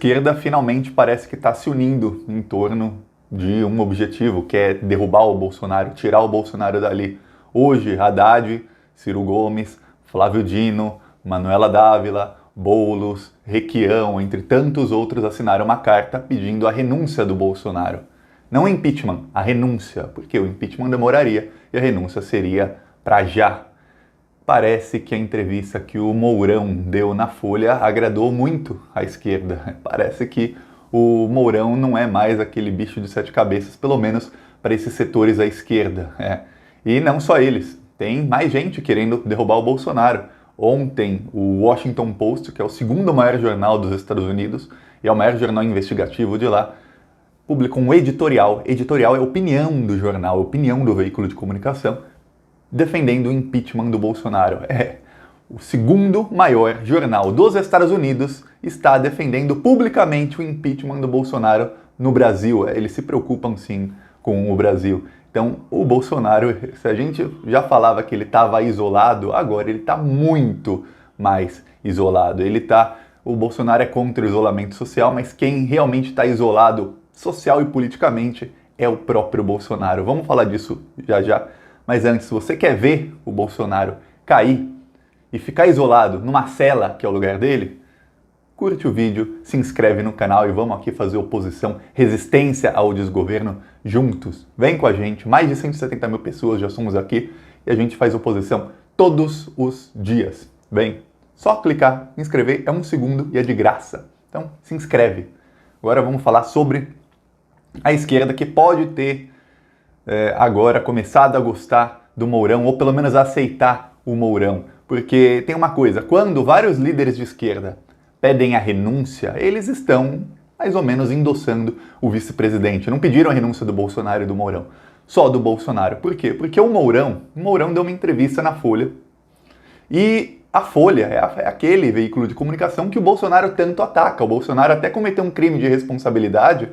esquerda finalmente parece que está se unindo em torno de um objetivo, que é derrubar o Bolsonaro, tirar o Bolsonaro dali. Hoje, Haddad, Ciro Gomes, Flávio Dino, Manuela Dávila, Boulos, Requião, entre tantos outros, assinaram uma carta pedindo a renúncia do Bolsonaro. Não o impeachment, a renúncia, porque o impeachment demoraria e a renúncia seria para já. Parece que a entrevista que o Mourão deu na Folha agradou muito à esquerda. Parece que o Mourão não é mais aquele bicho de sete cabeças, pelo menos para esses setores à esquerda. E não só eles, tem mais gente querendo derrubar o Bolsonaro. Ontem, o Washington Post, que é o segundo maior jornal dos Estados Unidos e é o maior jornal investigativo de lá, publicou um editorial. Editorial é a opinião do jornal, a opinião do veículo de comunicação, defendendo o impeachment do Bolsonaro. O segundo maior jornal dos Estados Unidos está defendendo publicamente o impeachment do Bolsonaro no Brasil. Eles se preocupam sim com o Brasil. Então, o Bolsonaro, se a gente já falava que ele estava isolado, agora ele está muito mais isolado. O Bolsonaro é contra o isolamento social, mas quem realmente está isolado social e politicamente é o próprio Bolsonaro. Vamos falar disso já já. Mas antes, se você quer ver o Bolsonaro cair e ficar isolado numa cela, que é o lugar dele, curte o vídeo, se inscreve no canal e vamos aqui fazer oposição, resistência ao desgoverno juntos. Vem com a gente, mais de 170 mil pessoas já somos aqui e a gente faz oposição todos os dias. Vem, só clicar, inscrever, é 1 segundo e é de graça. Então, se inscreve. Agora vamos falar sobre a esquerda que pode ter agora começado a gostar do Mourão, ou pelo menos a aceitar o Mourão. Porque tem uma coisa, quando vários líderes de esquerda pedem a renúncia, eles estão mais ou menos endossando o vice-presidente. Não pediram a renúncia do Bolsonaro e do Mourão, só do Bolsonaro. Por quê? Porque o Mourão deu uma entrevista na Folha, e a Folha é aquele veículo de comunicação que o Bolsonaro tanto ataca. O Bolsonaro até cometeu um crime de responsabilidade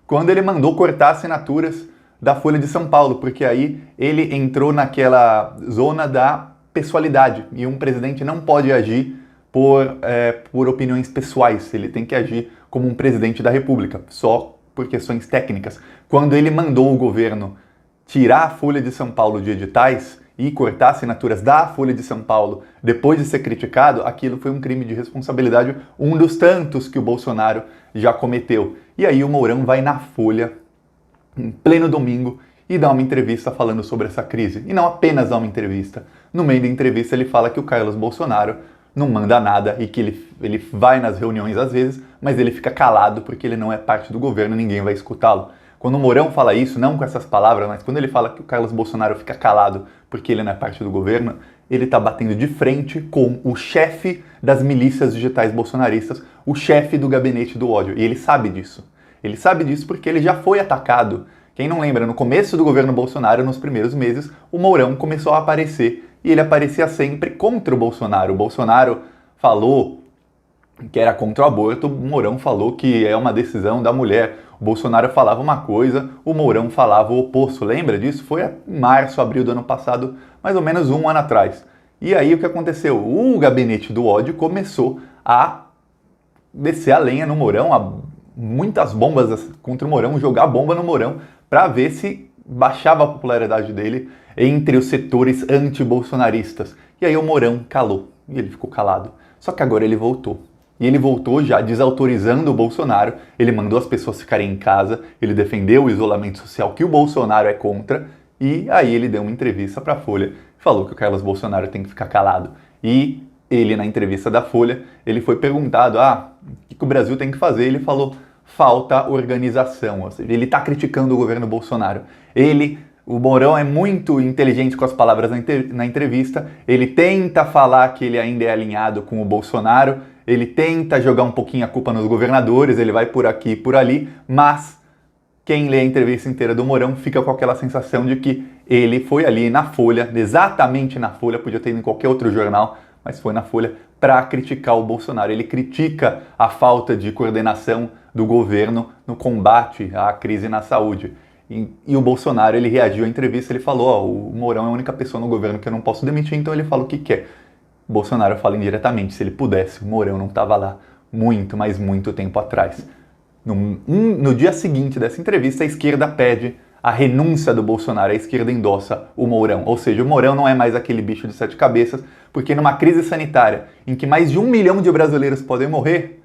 quando ele mandou cortar assinaturas da Folha de São Paulo, porque aí ele entrou naquela zona da pessoalidade, e um presidente não pode agir por opiniões pessoais, ele tem que agir como um presidente da República, só por questões técnicas. Quando ele mandou o governo tirar a Folha de São Paulo de editais e cortar assinaturas da Folha de São Paulo depois de ser criticado, aquilo foi um crime de responsabilidade, um dos tantos que o Bolsonaro já cometeu. E aí o Mourão vai na Folha em pleno domingo e dá uma entrevista falando sobre essa crise. E não apenas dá uma entrevista. No meio da entrevista ele fala que o Carlos Bolsonaro não manda nada e que ele vai nas reuniões às vezes, mas ele fica calado porque ele não é parte do governo, ninguém vai escutá-lo. Quando o Mourão fala isso, não com essas palavras, mas quando ele fala que o Carlos Bolsonaro fica calado porque ele não é parte do governo, ele está batendo de frente com o chefe das milícias digitais bolsonaristas, o chefe do gabinete do ódio. E ele sabe disso. Ele sabe disso porque ele já foi atacado. Quem não lembra, no começo do governo Bolsonaro, nos primeiros meses, o Mourão começou a aparecer e ele aparecia sempre contra o Bolsonaro. O Bolsonaro falou que era contra o aborto, o Mourão falou que é uma decisão da mulher. O Bolsonaro falava uma coisa, o Mourão falava o oposto. Lembra disso? Foi em março, abril do ano passado, mais ou menos 1 ano atrás. E aí o que aconteceu? O gabinete do ódio começou a descer a lenha no Mourão, muitas bombas contra o Mourão, jogar bomba no Mourão para ver se baixava a popularidade dele entre os setores anti-bolsonaristas. E aí o Mourão calou, e ele ficou calado. Só que agora ele voltou. E ele voltou já desautorizando o Bolsonaro, ele mandou as pessoas ficarem em casa, ele defendeu o isolamento social que o Bolsonaro é contra, e aí ele deu uma entrevista para a Folha, falou que o Carlos Bolsonaro tem que ficar calado. E ele, na entrevista da Folha, ele foi perguntado, o que o Brasil tem que fazer? Ele falou, falta organização, ou seja, ele está criticando o governo Bolsonaro. O Mourão é muito inteligente com as palavras na entrevista, ele tenta falar que ele ainda é alinhado com o Bolsonaro, ele tenta jogar um pouquinho a culpa nos governadores, ele vai por aqui e por ali, mas quem lê a entrevista inteira do Mourão fica com aquela sensação de que ele foi ali na Folha, exatamente na Folha, podia ter ido em qualquer outro jornal, mas foi na Folha para criticar o Bolsonaro. Ele critica a falta de coordenação do governo no combate à crise na saúde. E o Bolsonaro, ele reagiu à entrevista, ele falou, o Mourão é a única pessoa no governo que eu não posso demitir, então ele fala o que quer. O Bolsonaro fala indiretamente, se ele pudesse, o Mourão não estava lá, muito, mas muito tempo atrás. No dia seguinte dessa entrevista, a esquerda pede a renúncia do Bolsonaro, a esquerda endossa o Mourão. Ou seja, o Mourão não é mais aquele bicho de 7 cabeças, porque numa crise sanitária em que mais de 1 milhão de brasileiros podem morrer,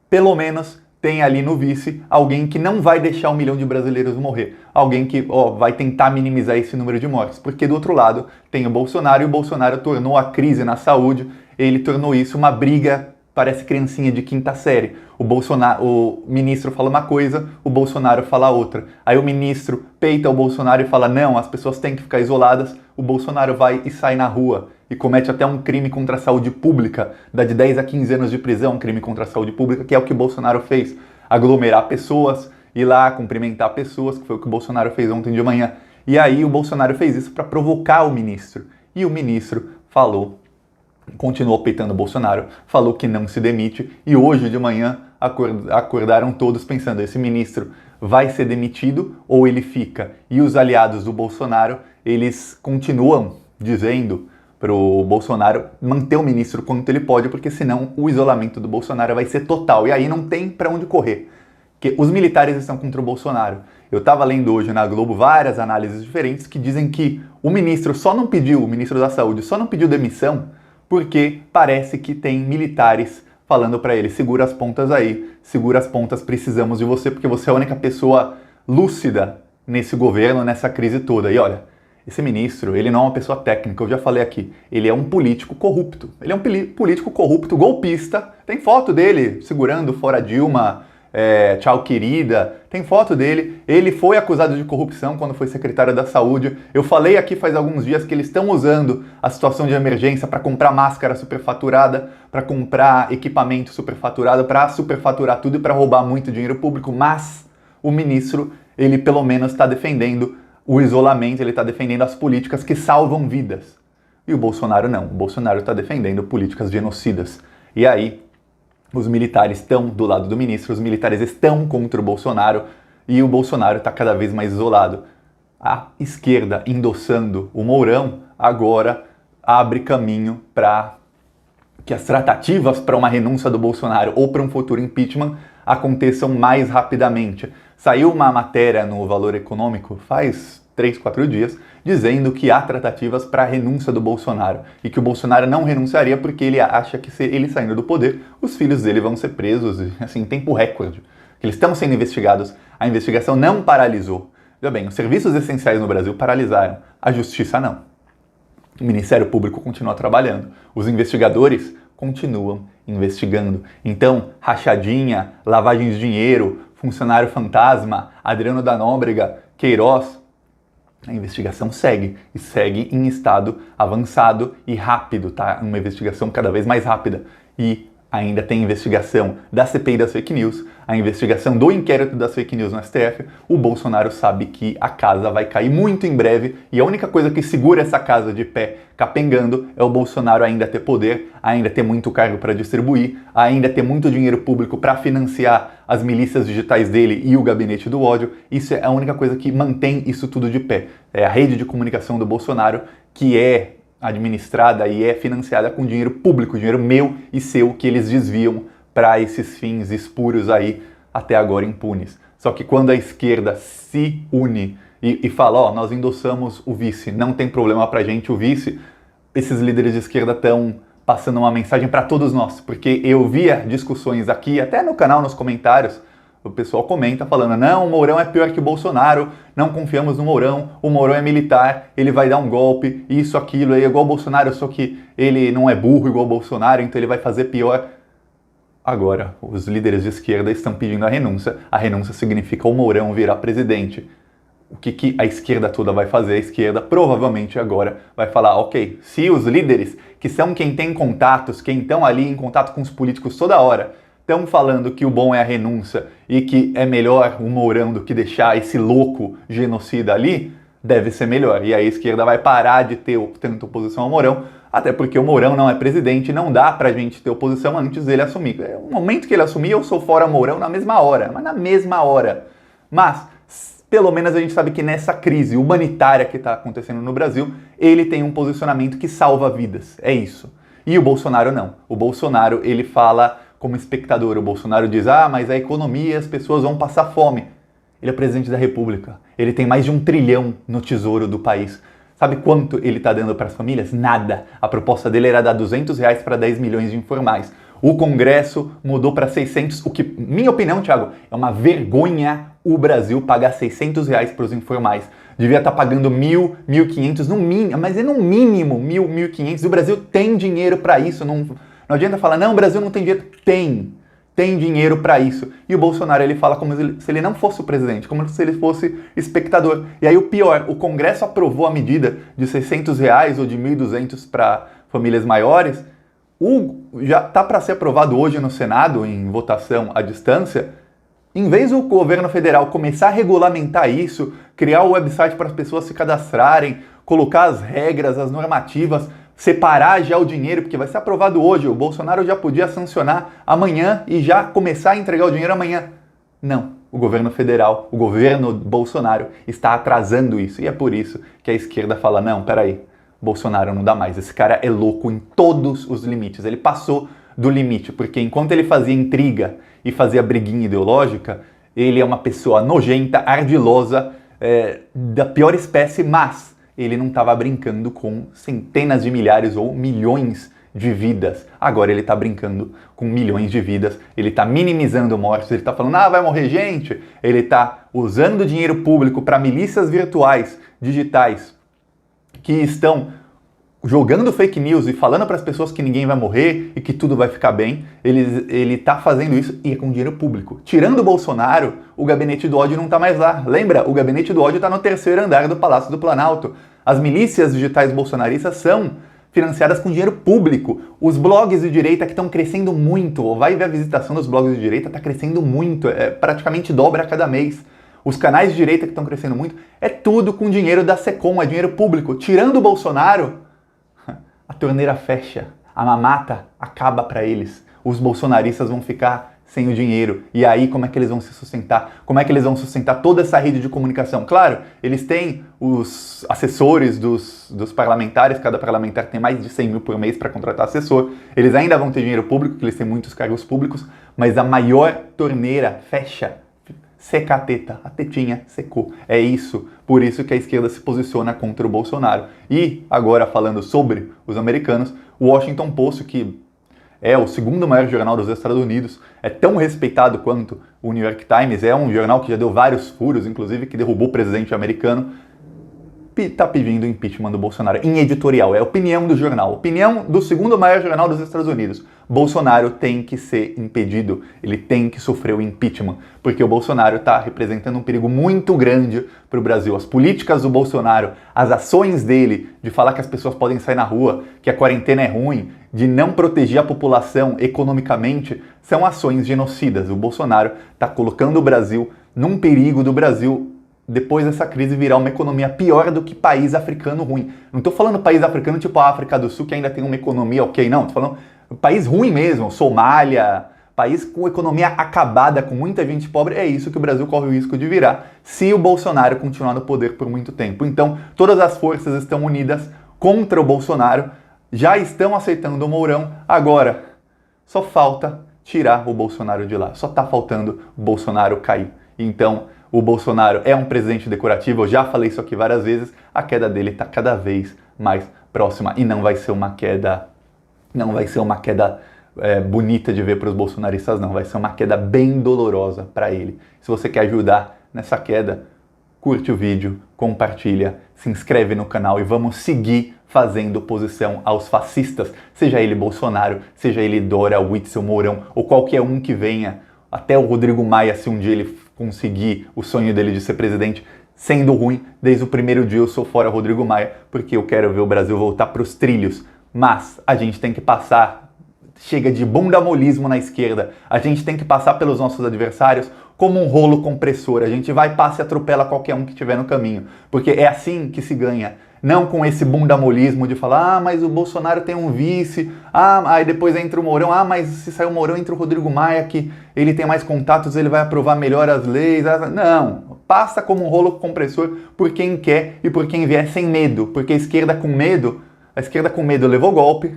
pelo menos tem ali no vice alguém que não vai deixar 1 milhão de brasileiros morrer. Alguém que vai tentar minimizar esse número de mortes. Porque do outro lado tem o Bolsonaro, e o Bolsonaro tornou a crise na saúde, ele tornou isso uma briga, parece criancinha de quinta série. O ministro fala uma coisa, o Bolsonaro fala outra. Aí o ministro peita o Bolsonaro e fala, não, as pessoas têm que ficar isoladas. O Bolsonaro vai e sai na rua e comete até um crime contra a saúde pública, dá de 10 a 15 anos de prisão, um crime contra a saúde pública, que é o que o Bolsonaro fez. Aglomerar pessoas, ir lá cumprimentar pessoas, que foi o que o Bolsonaro fez ontem de manhã. E aí o Bolsonaro fez isso para provocar o ministro. E o ministro continuou peitando o Bolsonaro, falou que não se demite, e hoje de manhã acordaram todos pensando, esse ministro vai ser demitido ou ele fica? E os aliados do Bolsonaro, eles continuam dizendo para o Bolsonaro manter o ministro quanto ele pode, porque senão o isolamento do Bolsonaro vai ser total, e aí não tem para onde correr. Porque os militares estão contra o Bolsonaro. Eu estava lendo hoje na Globo várias análises diferentes que dizem que o ministro o ministro da Saúde só não pediu demissão porque parece que tem militares falando para ele, segura as pontas aí, segura as pontas, precisamos de você, porque você é a única pessoa lúcida nesse governo, nessa crise toda. E olha, esse ministro, ele não é uma pessoa técnica, eu já falei aqui, ele é um político corrupto. Ele é um político corrupto, golpista, tem foto dele segurando fora Dilma, tchau querida, tem foto dele, ele foi acusado de corrupção quando foi secretário da Saúde. Eu falei aqui faz alguns dias que eles estão usando a situação de emergência para comprar máscara superfaturada, para comprar equipamento superfaturado, para superfaturar tudo e para roubar muito dinheiro público, mas o ministro, ele pelo menos está defendendo o isolamento, ele está defendendo as políticas que salvam vidas. E o Bolsonaro não, o Bolsonaro está defendendo políticas genocidas. E aí, os militares estão do lado do ministro, os militares estão contra o Bolsonaro e o Bolsonaro está cada vez mais isolado. A esquerda endossando o Mourão agora abre caminho para que as tratativas para uma renúncia do Bolsonaro ou para um futuro impeachment aconteçam mais rapidamente. Saiu uma matéria no Valor Econômico faz 3, 4 dias, dizendo que há tratativas para a renúncia do Bolsonaro e que o Bolsonaro não renunciaria porque ele acha que se ele saindo do poder, os filhos dele vão ser presos, assim, em tempo recorde. Eles estão sendo investigados, a investigação não paralisou. Veja bem, os serviços essenciais no Brasil paralisaram, a justiça não. O Ministério Público continua trabalhando, os investigadores continuam investigando. Então, rachadinha, lavagem de dinheiro, funcionário fantasma, Adriano da Nóbrega, Queiroz, a investigação segue, e segue em estado avançado e rápido, tá? Uma investigação cada vez mais rápida. E ainda tem investigação da CPI das fake news, a investigação do inquérito das fake news no STF. O Bolsonaro sabe que a casa vai cair muito em breve e a única coisa que segura essa casa de pé capengando é o Bolsonaro ainda ter poder, ainda ter muito cargo para distribuir, ainda ter muito dinheiro público para financiar as milícias digitais dele e o gabinete do ódio. Isso é a única coisa que mantém isso tudo de pé. É a rede de comunicação do Bolsonaro, que é administrada e é financiada com dinheiro público, dinheiro meu e seu, que eles desviam para esses fins espúrios aí, até agora impunes. Só que quando a esquerda se une e fala, nós endossamos o vice, não tem problema pra gente o vice, esses líderes de esquerda estão passando uma mensagem para todos nós, porque eu via discussões aqui, até no canal, nos comentários, o pessoal comenta falando, não, o Mourão é pior que o Bolsonaro, não confiamos no Mourão, o Mourão é militar, ele vai dar um golpe, isso, aquilo, é igual o Bolsonaro, só que ele não é burro igual o Bolsonaro, então ele vai fazer pior. Agora, os líderes de esquerda estão pedindo a renúncia significa o Mourão virar presidente. O que a esquerda toda vai fazer? A esquerda provavelmente agora vai falar, ok, se os líderes, que são quem tem contatos, quem estão ali em contato com os políticos toda hora, estão falando que o bom é a renúncia e que é melhor o Mourão do que deixar esse louco genocida ali, deve ser melhor. E a esquerda vai parar de ter tanta oposição ao Mourão, até porque o Mourão não é presidente, não dá pra gente ter oposição antes dele assumir. No momento que ele assumir, eu sou fora Mourão na mesma hora, mas na mesma hora. Mas, pelo menos a gente sabe que nessa crise humanitária que está acontecendo no Brasil, ele tem um posicionamento que salva vidas, é isso. E o Bolsonaro não. O Bolsonaro, ele fala como espectador. O Bolsonaro diz, mas a economia, as pessoas vão passar fome. Ele é presidente da República. Ele tem mais de 1 trilhão no tesouro do país. Sabe quanto ele está dando para as famílias? Nada. A proposta dele era dar R$200 para 10 milhões de informais. O Congresso mudou para 600, o que, minha opinião, Thiago, é uma vergonha o Brasil pagar R$600 para os informais. Devia estar pagando 1.000, 1.500, no mínimo, mas é no mínimo 1.000, 1.500. O Brasil tem dinheiro para isso. Não adianta falar, não, o Brasil não tem dinheiro. Tem dinheiro para isso. E o Bolsonaro, ele fala como se ele não fosse o presidente, como se ele fosse espectador. E aí o pior, o Congresso aprovou a medida de R$600 ou de 1.200 para famílias maiores. Já está para ser aprovado hoje no Senado, em votação à distância. Em vez do governo federal começar a regulamentar isso, criar o website para as pessoas se cadastrarem, colocar as regras, as normativas, separar já o dinheiro, porque vai ser aprovado hoje, o Bolsonaro já podia sancionar amanhã e já começar a entregar o dinheiro amanhã. Não, o governo federal, o governo Bolsonaro está atrasando isso, e é por isso que a esquerda fala, não, peraí, Bolsonaro não dá mais, esse cara é louco em todos os limites, ele passou do limite, porque enquanto ele fazia intriga e fazia briguinha ideológica, ele é uma pessoa nojenta, ardilosa, da pior espécie, mas ele não estava brincando com centenas de milhares ou milhões de vidas. Agora ele está brincando com milhões de vidas, ele está minimizando mortes, ele está falando, vai morrer gente. Ele está usando dinheiro público para milícias virtuais, digitais, que estão jogando fake news e falando para as pessoas que ninguém vai morrer e que tudo vai ficar bem. Ele está fazendo isso e é com dinheiro público. Tirando o Bolsonaro, o gabinete do ódio não está mais lá. Lembra? O gabinete do ódio está no 3º andar do Palácio do Planalto. As milícias digitais bolsonaristas são financiadas com dinheiro público. Os blogs de direita que estão crescendo muito, vai ver a visitação dos blogs de direita, está crescendo muito, praticamente dobra a cada mês. Os canais de direita que estão crescendo muito, é tudo com dinheiro da Secom, é dinheiro público. Tirando o Bolsonaro, a torneira fecha, a mamata acaba para eles. Os bolsonaristas vão ficar sem o dinheiro. E aí, como é que eles vão se sustentar? Como é que eles vão sustentar toda essa rede de comunicação? Claro, eles têm os assessores dos parlamentares, cada parlamentar tem mais de 100 mil por mês para contratar assessor. Eles ainda vão ter dinheiro público, porque eles têm muitos cargos públicos, mas a maior torneira fecha. Seca a teta, a tetinha secou. É isso, por isso que a esquerda se posiciona contra o Bolsonaro. E agora falando sobre os americanos, o Washington Post, que é o 2º maior jornal dos Estados Unidos, é tão respeitado quanto o New York Times, é um jornal que já deu vários furos, inclusive que derrubou o presidente americano, está pedindo o impeachment do Bolsonaro. Em editorial, é a opinião do jornal, opinião do 2º maior jornal dos Estados Unidos. Bolsonaro tem que ser impedido, ele tem que sofrer o impeachment, porque o Bolsonaro está representando um perigo muito grande para o Brasil. As políticas do Bolsonaro, as ações dele de falar que as pessoas podem sair na rua, que a quarentena é ruim, de não proteger a população economicamente, são ações genocidas. O Bolsonaro está colocando o Brasil num perigo do Brasil depois dessa crise virar uma economia pior do que país africano ruim. Não estou falando país africano tipo a África do Sul, que ainda tem uma economia ok, não. Estou falando país ruim mesmo, Somália, país com economia acabada, com muita gente pobre. É isso que o Brasil corre o risco de virar se o Bolsonaro continuar no poder por muito tempo. Então, todas as forças estão unidas contra o Bolsonaro, já estão aceitando o Mourão. Agora, só falta tirar o Bolsonaro de lá. Só está faltando o Bolsonaro cair. Então, o Bolsonaro é um presidente decorativo, eu já falei isso aqui várias vezes, a queda dele está cada vez mais próxima e não vai ser uma queda bonita de ver para os bolsonaristas, não, vai ser uma queda bem dolorosa para ele. Se você quer ajudar nessa queda, curte o vídeo, compartilha, se inscreve no canal e vamos seguir fazendo oposição aos fascistas, seja ele Bolsonaro, seja ele Dória, Witzel, Mourão ou qualquer um que venha, até o Rodrigo Maia, se um dia ele conseguir o sonho dele de ser presidente, sendo ruim, desde o primeiro dia eu sou fora Rodrigo Maia, porque eu quero ver o Brasil voltar para os trilhos. Mas a gente tem que passar, chega de bundamolismo na esquerda, a gente tem que passar pelos nossos adversários como um rolo compressor, a gente vai, passa e atropela qualquer um que estiver no caminho, porque é assim que se ganha. Não com esse bundamolismo de falar, mas o Bolsonaro tem um vice, aí depois entra o Mourão, mas se sair o Mourão entra o Rodrigo Maia, que ele tem mais contatos, ele vai aprovar melhor as leis. Não, passa como um rolo compressor por quem quer e por quem vier sem medo, porque a esquerda com medo levou golpe,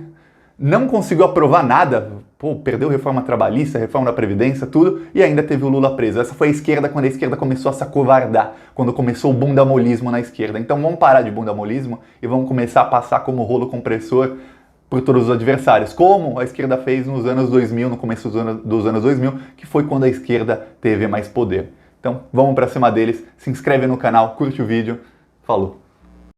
não conseguiu aprovar nada, Pô, perdeu reforma trabalhista, reforma da Previdência, tudo, e ainda teve o Lula preso. Essa foi a esquerda quando a esquerda começou a se acovardar, quando começou o bundamolismo na esquerda. Então vamos parar de bundamolismo e vamos começar a passar como rolo compressor por todos os adversários, como a esquerda fez nos anos 2000, no começo dos anos 2000, que foi quando a esquerda teve mais poder. Então vamos pra cima deles, se inscreve no canal, curte o vídeo, falou!